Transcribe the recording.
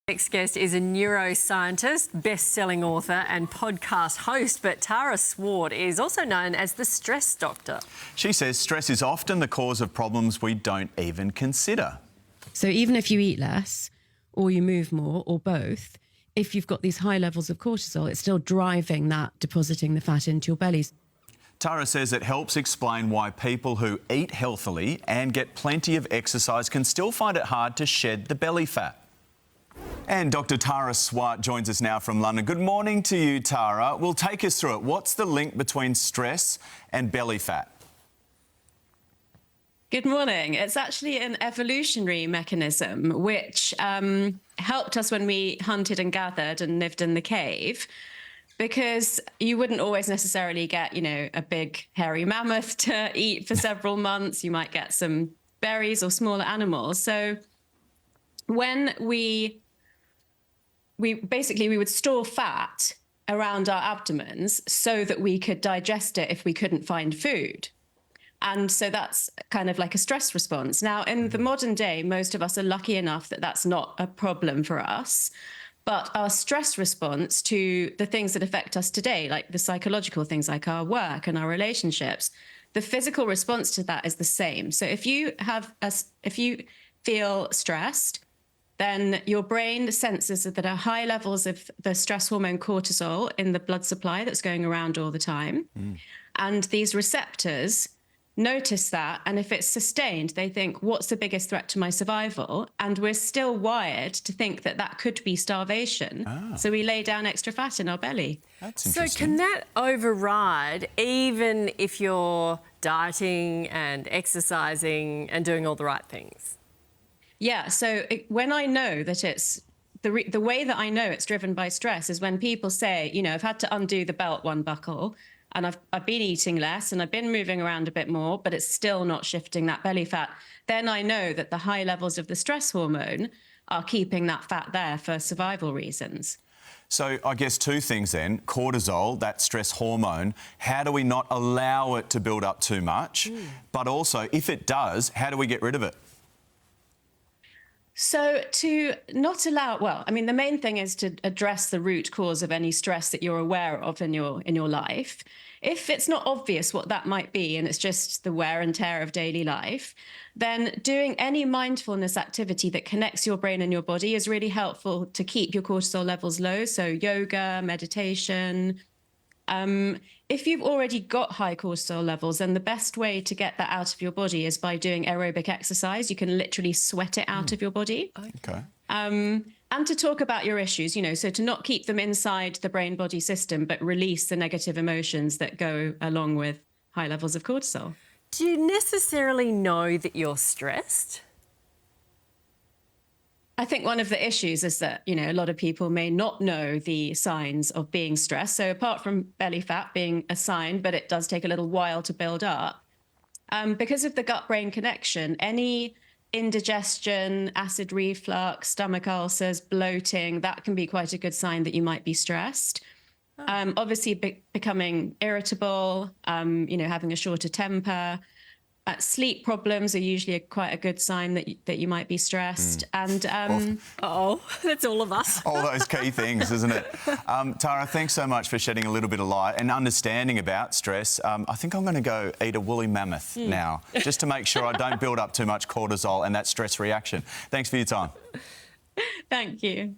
Next guest is a neuroscientist, best-selling author and podcast host, but Tara Swart is also known as the stress doctor. She says stress is often the cause of problems we don't even consider. So even if you eat less or you move more or both, if you've got these high levels of cortisol, it's still driving that, depositing the fat into your bellies. Tara says it helps explain why people who eat healthily and get plenty of exercise can still find it hard to shed the belly fat. And Dr. Tara Swart joins us now from London. Good morning to you, Tara. Well, take us through it. What's the link between stress and belly fat? Good morning. It's actually an evolutionary mechanism which helped us when we hunted and gathered and lived in the cave, because you wouldn't always necessarily get, a big hairy mammoth to eat for several months. You might get some berries or smaller animals. So when we would store fat around our abdomens so that we could digest it if we couldn't find food. And so that's kind of like a stress response. Now, in the modern day, most of us are lucky enough that that's not a problem for us. But our stress response to the things that affect us today, like the psychological things like our work and our relationships, the physical response to that is the same. So if you feel stressed, then your brain senses that there are high levels of the stress hormone cortisol in the blood supply that's going around all the time. And these receptors notice that, and if it's sustained, they think, what's the biggest threat to my survival? And we're still wired to think that that could be starvation. So we lay down extra fat in our belly. That's interesting. So can that override even if you're dieting and exercising and doing all the right things? Yeah, so when I know that it's the way that I know it's driven by stress is when people say, I've had to undo the belt one buckle and I've been eating less and I've been moving around a bit more, but it's still not shifting that belly fat. Then I know that the high levels of the stress hormone are keeping that fat there for survival reasons. So I guess two things then. Cortisol, that stress hormone, how do we not allow it to build up too much? But also, if it does, how do we get rid of it? So to not allow, the main thing is to address the root cause of any stress that you're aware of in your life. If it's not obvious what that might be and it's just the wear and tear of daily life, then doing any mindfulness activity that connects your brain and your body is really helpful to keep your cortisol levels low. So yoga, meditation. If you've already got high cortisol levels, then the best way to get that out of your body is by doing aerobic exercise. You can literally sweat it out of your body. Okay. And to talk about your issues, so to not keep them inside the brain-body system, but release the negative emotions that go along with high levels of cortisol. Do you necessarily know that you're stressed? I think one of the issues is that, a lot of people may not know the signs of being stressed. So apart from belly fat being a sign, but it does take a little while to build up, because of the gut-brain connection, any indigestion, acid reflux, stomach ulcers, bloating, that can be quite a good sign that you might be stressed. Obviously, becoming irritable, having a shorter temper. Sleep problems are usually quite a good sign that you might be stressed. And that's all of us. All those key things, isn't it? Tara, thanks so much for shedding a little bit of light and understanding about stress. I think I'm going to go eat a woolly mammoth now, just to make sure I don't build up too much cortisol and that stress reaction. Thanks for your time. Thank you.